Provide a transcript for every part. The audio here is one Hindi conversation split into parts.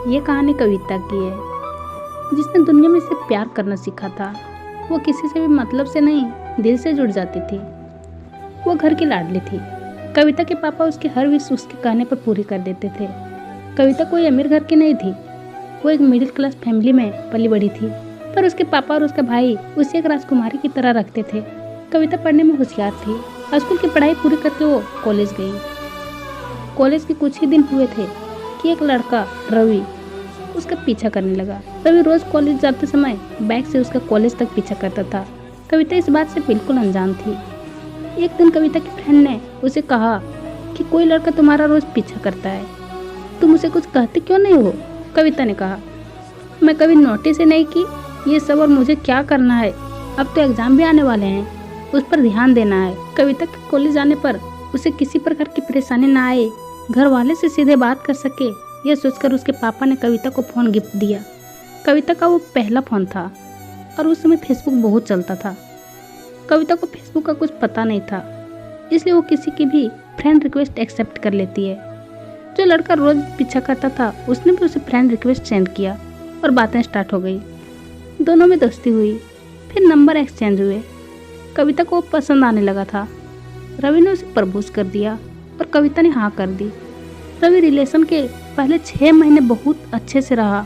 ये कहानी कविता की है, जिसने दुनिया में से प्यार करना सीखा था। वो किसी से भी मतलब से नहीं, दिल से जुड़ जाती थी। वो घर की लाडली थी। कविता के पापा उसकी हर विश उसके कहने पर पूरी कर देते थे। कविता कोई अमीर घर की नहीं थी। वो एक मिडिल क्लास फैमिली में पली बड़ी थी, पर उसके पापा और उसका भाई उसे एक राजकुमारी की तरह रखते थे। कविता पढ़ने में होशियार थी। स्कूल की पढ़ाई पूरी करके वो कॉलेज गई। कॉलेज के कुछ ही दिन हुए थे कि एक लड़का रवि उसका पीछा करने लगा। रवि रोज कॉलेज जाते समय बाइक से उसका कॉलेज तक पीछा करता था। कविता इस बात से बिल्कुल अनजान थी। एक दिन कविता की फ्रेंड ने उसे कहा कि कोई लड़का तुम्हारा रोज पीछा करता है, तुम उसे कुछ कहते क्यों नहीं हो? कविता ने कहा, मैं कभी नोटिस ही नहीं की ये सब, और मुझे क्या करना है? अब तो एग्जाम भी आने वाले हैं, उस पर ध्यान देना है। कविता के कॉलेज जाने पर उसे किसी प्रकार की परेशानी ना आए, घर वाले से सीधे बात कर सके, यह सोचकर उसके पापा ने कविता को फ़ोन गिफ्ट दिया। कविता का वो पहला फ़ोन था और उस समय फेसबुक बहुत चलता था। कविता को फेसबुक का कुछ पता नहीं था, इसलिए वो किसी की भी फ्रेंड रिक्वेस्ट एक्सेप्ट कर लेती है। जो लड़का रोज पीछा करता था उसने भी उसे फ्रेंड रिक्वेस्ट सेंड किया और बातें स्टार्ट हो गई। दोनों में दोस्ती हुई, फिर नंबर एक्सचेंज हुए। कविता को पसंद आने लगा था। रवि ने उसे प्रपोज कर दिया और कविता ने हाँ कर दी। रवि रिलेशन के पहले 6 महीने बहुत अच्छे से रहा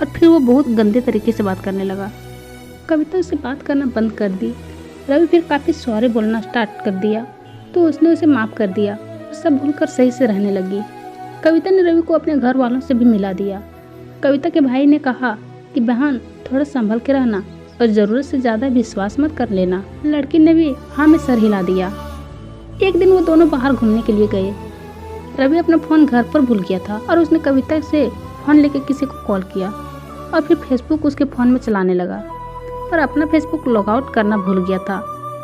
और फिर वो बहुत गंदे तरीके से बात करने लगा। कविता उससे बात करना बंद कर दी। रवि फिर काफ़ी सॉरी बोलना स्टार्ट कर दिया, तो उसने उसे माफ़ कर दिया और सब भूलकर सही से रहने लगी। कविता ने रवि को अपने घर वालों से भी मिला दिया। कविता के भाई ने कहा कि बहन थोड़ा संभल के रहना और ज़रूरत से ज़्यादा विश्वास मत कर लेना। लड़की ने भी हाँ में सर हिला दिया। एक दिन वो दोनों बाहर घूमने के लिए गए। रवि अपना फ़ोन घर पर भूल गया था और उसने कविता से फ़ोन लेकर किसी को कॉल किया और फिर फेसबुक उसके फ़ोन में चलाने लगा, पर अपना फेसबुक लॉगआउट करना भूल गया था।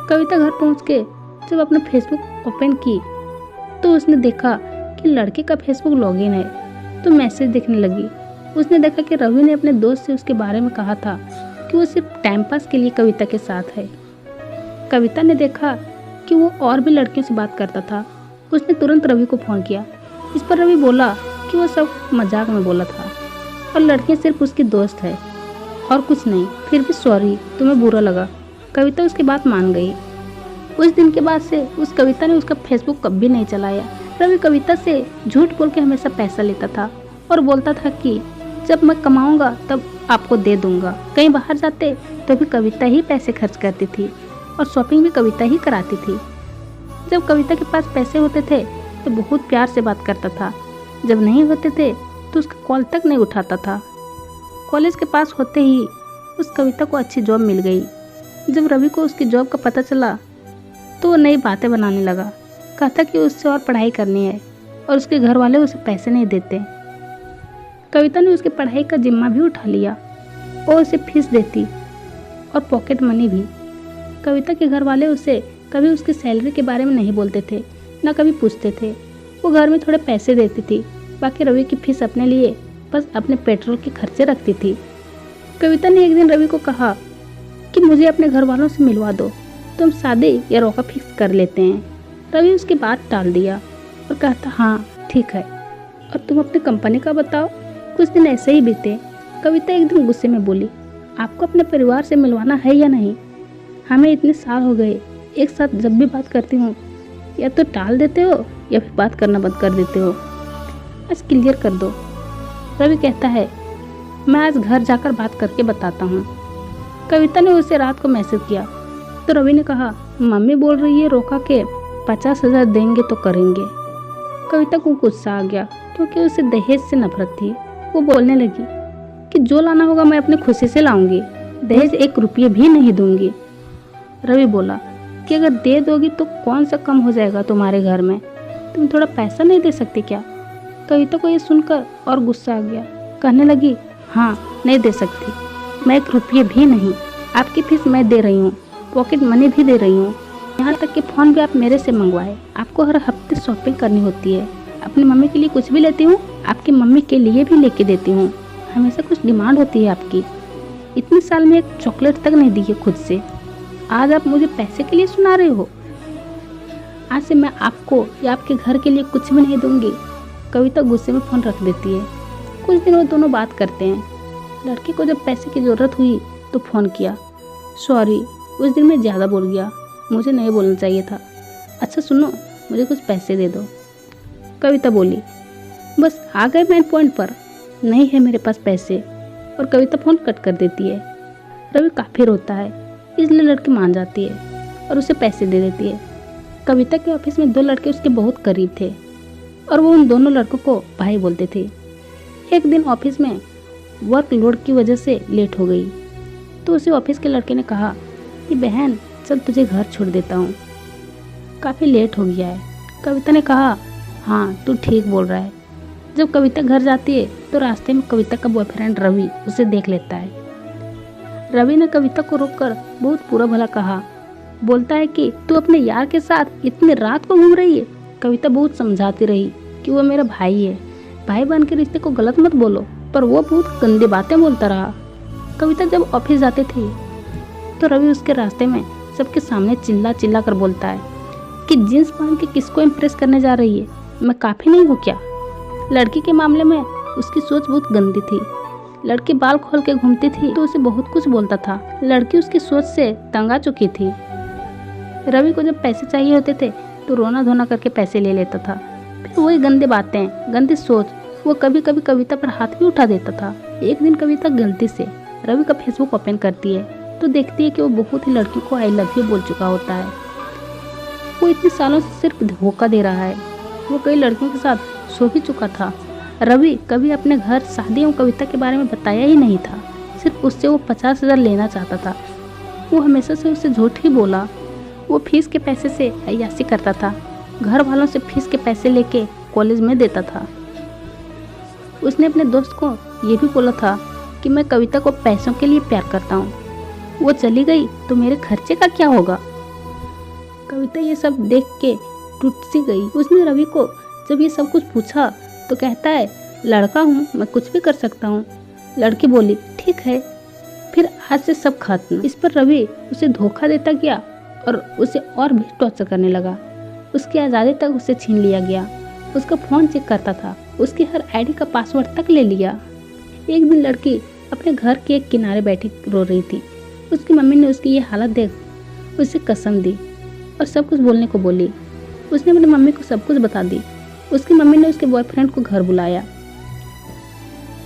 कविता घर पहुंच के जब अपना फेसबुक ओपन की तो उसने देखा कि लड़के का फेसबुक लॉगिन है, तो मैसेज देखने लगी। उसने देखा कि रवि ने अपने दोस्त से उसके बारे में कहा था कि वो सिर्फ टाइम पास के लिए कविता के साथ है। कविता ने देखा कि वो और भी लड़कियों से बात करता था। उसने तुरंत रवि को फ़ोन किया। इस पर रवि बोला कि वो सब मजाक में बोला था और लड़कियां सिर्फ उसकी दोस्त है और कुछ नहीं। फिर भी सॉरी, तुम्हें बुरा लगा। कविता उसकी बात मान गई। उस दिन के बाद से उस कविता ने उसका फेसबुक कभी नहीं चलाया। रवि कविता से झूठ बोल के हमेशा पैसा लेता था और बोलता था कि जब मैं कमाऊंगा तब आपको दे दूंगा। कहीं बाहर जाते तो भी कविता ही पैसे खर्च करती थी और शॉपिंग भी कविता ही कराती थी। जब कविता के पास पैसे होते थे तो बहुत प्यार से बात करता था, जब नहीं होते थे तो उसका कॉल तक नहीं उठाता था। कॉलेज के पास होते ही उस कविता को अच्छी जॉब मिल गई। जब रवि को उसकी जॉब का पता चला तो वो नई बातें बनाने लगा। कहता कि उससे और पढ़ाई करनी है और उसके घर वाले उसे पैसे नहीं देते। कविता ने उसकी पढ़ाई का जिम्मा भी उठा लिया और उसे फीस देती और पॉकेट मनी भी। कविता के घर वाले उसे कभी उसकी सैलरी के बारे में नहीं बोलते थे, ना कभी पूछते थे। वो घर में थोड़े पैसे देती थी, बाकी रवि की फीस अपने लिए बस अपने पेट्रोल के खर्चे रखती थी। कविता ने एक दिन रवि को कहा कि मुझे अपने घर वालों से मिलवा दो, तुम शादी या रोका फिक्स कर लेते हैं। रवि उसकी बात टाल दिया और कहता हाँ ठीक है, और तुम अपनी कंपनी का बताओ। कुछ दिन ऐसे ही बीते। कविता एक दिन गुस्से में बोली, आपको अपने परिवार से मिलवाना है या नहीं? हमें इतने साल हो गए एक साथ, जब भी बात करती हूँ या तो टाल देते हो या फिर बात करना बंद कर देते हो। आज क्लियर कर दो। रवि कहता है, मैं आज घर जाकर बात करके बताता हूँ। कविता ने उसे रात को मैसेज किया तो रवि ने कहा, मम्मी बोल रही है रोका के 50,000 देंगे तो करेंगे। कविता को गुस्सा आ गया क्योंकि उसे दहेज से नफरत थी। वो बोलने लगी कि जो लाना होगा मैं अपनी खुशी से लाऊंगी, दहेज 1 रुपये भी नहीं दूंगी। रवि बोला कि अगर दे दोगी तो कौन सा कम हो जाएगा तुम्हारे घर में, तुम थोड़ा पैसा नहीं दे सकते क्या? कविता को ये सुनकर और गुस्सा आ गया। कहने लगी, हाँ नहीं दे सकती, मैं 1 रुपये भी नहीं। आपकी फीस मैं दे रही हूँ, पॉकेट मनी भी दे रही हूँ, यहाँ तक कि फ़ोन भी आप मेरे से मंगवाए। आपको हर हफ्ते शॉपिंग करनी होती है। अपनी मम्मी के लिए कुछ भी लेती हूँ, आपकी मम्मी के लिए भी लेके देती हूँ। हमेशा कुछ डिमांड होती है आपकी। इतने साल में एक चॉकलेट तक नहीं दी है खुद से, आज आप मुझे पैसे के लिए सुना रहे हो? आज से मैं आपको या आपके घर के लिए कुछ भी नहीं दूंगी। कविता गुस्से में फ़ोन रख देती है। कुछ दिन वो दोनों बात करते हैं। लड़के को जब पैसे की ज़रूरत हुई तो फ़ोन किया। सॉरी, उस दिन मैं ज़्यादा बोल गया, मुझे नहीं बोलना चाहिए था। अच्छा सुनो, मुझे कुछ पैसे दे दो। कविता बोली। बस आ गए मेन पॉइंट पर, नहीं है मेरे पास पैसे। और कविता फ़ोन कट कर देती है। रवि काफ़ी रोता है, इसलिए लड़की मान जाती है और उसे पैसे दे देती है। कविता के ऑफिस में 2 लड़के उसके बहुत करीब थे और वो उन दोनों लड़कों को भाई बोलते थे। एक दिन ऑफिस में वर्कलोड की वजह से लेट हो गई तो उसे ऑफिस के लड़के ने कहा कि बहन चल तुझे घर छोड़ देता हूँ, काफ़ी लेट हो गया है। कविता ने कहा हाँ तू ठीक बोल रहा है। जब कविता घर जाती है तो रास्ते में कविता का बॉयफ्रेंड रवि उसे देख लेता है। रवि ने कविता को रोककर बहुत बुरा भला कहा, बोलता है कि तू अपने यार के साथ इतनी रात को घूम रही है। कविता बहुत समझाती रही कि वो मेरा भाई है, भाई बहन के रिश्ते को गलत मत बोलो, पर वो बहुत गंदी बातें बोलता रहा। कविता जब ऑफिस जाती थी तो रवि उसके रास्ते में सबके सामने चिल्ला चिल्ला कर बोलता है कि जींस पहन के किसको इम्प्रेस करने जा रही है, मैं काफ़ी नहीं हूँ क्या। लड़की के मामले में उसकी सोच बहुत गंदी थी। लड़की बाल खोल के घूमती थी तो उसे बहुत कुछ बोलता था। लड़की उसकी सोच से तंग आ चुकी थी। रवि को जब पैसे चाहिए होते थे तो रोना धोना करके पैसे ले लेता था। फिर वही गंदी बातें, गंदी सोच, वो कभी कभी कविता पर हाथ भी उठा देता था। एक दिन कविता गलती से रवि का फेसबुक ओपन करती है तो देखती है कि वो बहुत ही लड़की को आई लव यू बोल चुका होता है। वो इतने सालों से सिर्फ धोखा दे रहा है। वो कई लड़कियों के साथ सो भी चुका था। रवि कभी अपने घर शादी एवं कविता के बारे में बताया ही नहीं था। सिर्फ उससे वो 50,000 लेना चाहता था। वो हमेशा से उससे झूठ ही बोला। वो फीस के पैसे से अय्याशी करता था। घर वालों से फीस के पैसे लेके कॉलेज में देता था। उसने अपने दोस्त को ये भी बोला था कि मैं कविता को पैसों के लिए प्यार करता हूँ, वो चली गई तो मेरे खर्चे का क्या होगा। कविता ये सब देख के टूट सी गई। उसने रवि को जब ये सब कुछ पूछा तो कहता है लड़का हूँ, मैं कुछ भी कर सकता हूँ। लड़की बोली ठीक है, फिर आज से सब खत्म। इस पर रवि उसे धोखा देता गया और उसे और भी टॉर्चर करने लगा। उसकी आज़ादी तक उसे छीन लिया गया। उसका फ़ोन चेक करता था, उसकी हर आईडी का पासवर्ड तक ले लिया। एक दिन लड़की अपने घर के एक किनारे बैठी रो रही थी। उसकी मम्मी ने उसकी ये हालत देख उसे कसम दी और सब कुछ बोलने को बोली। उसने अपनी मम्मी को सब कुछ बता दी। उसकी मम्मी ने उसके बॉयफ्रेंड को घर बुलाया।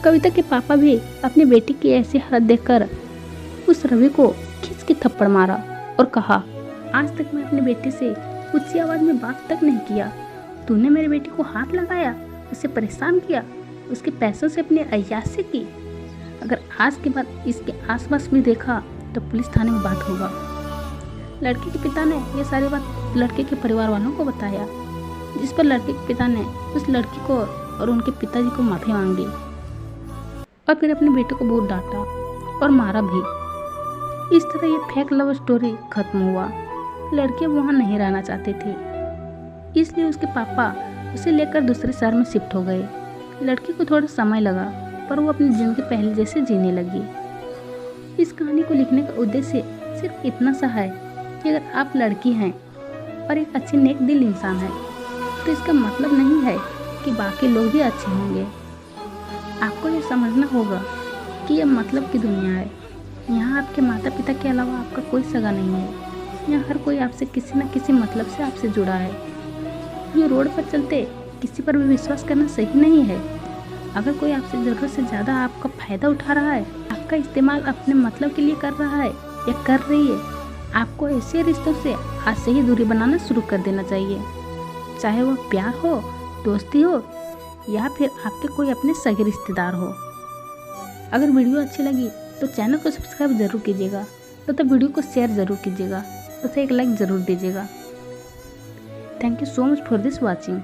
कविता के पापा भी अपनी बेटी की ऐसी हालत देखकर उस रवि को खींच के थप्पड़ मारा और कहा आज तक मैं अपनी बेटी से ऊंची आवाज में बात तक नहीं किया। तूने मेरी बेटी को हाथ लगाया, उसे परेशान किया, उसके पैसों से अपनी अय्याशी की। अगर आज के बाद इसके आसपास भी देखा तो पुलिस थाने में बात होगा। लड़के के पिता ने ये सारी बात लड़के के परिवार वालों को बताया, जिस पर लड़के के पिता ने उस लड़की को और उनके पिताजी को माफ़ी मांगी और फिर अपने बेटे को बहुत डांटा और मारा भी। इस तरह ये फेक लव स्टोरी खत्म हुआ। लड़की वहाँ नहीं रहना चाहती थी, इसलिए उसके पापा उसे लेकर दूसरे शहर में शिफ्ट हो गए। लड़की को थोड़ा समय लगा पर वो अपनी ज़िंदगी पहले जैसे जीने लगी। इस कहानी को लिखने का उद्देश्य सिर्फ इतना सा है कि अगर आप लड़की हैं और एक अच्छी नेक दिल इंसान है तो इसका मतलब नहीं है कि बाकी लोग भी अच्छे होंगे। आपको ये समझना होगा कि यह मतलब की दुनिया है। यहाँ आपके माता पिता के अलावा आपका कोई सगा नहीं है। यहाँ हर कोई आपसे किसी न किसी मतलब से आपसे जुड़ा है। जो रोड पर चलते किसी पर भी विश्वास करना सही नहीं है। अगर कोई आपसे ज़रूरत से ज़्यादा आपका फ़ायदा उठा रहा है, आपका इस्तेमाल अपने मतलब के लिए कर रहा है या कर रही है, आपको ऐसे रिश्तों से आज से ही दूरी बनाना शुरू कर देना चाहिए। चाहे वह प्यार हो, दोस्ती हो या फिर आपके कोई अपने सगे रिश्तेदार हो। अगर वीडियो अच्छी लगी तो चैनल को सब्सक्राइब ज़रूर कीजिएगा, तो वीडियो को शेयर ज़रूर कीजिएगा, उसे एक लाइक ज़रूर दीजिएगा। Thank you so much for this watching.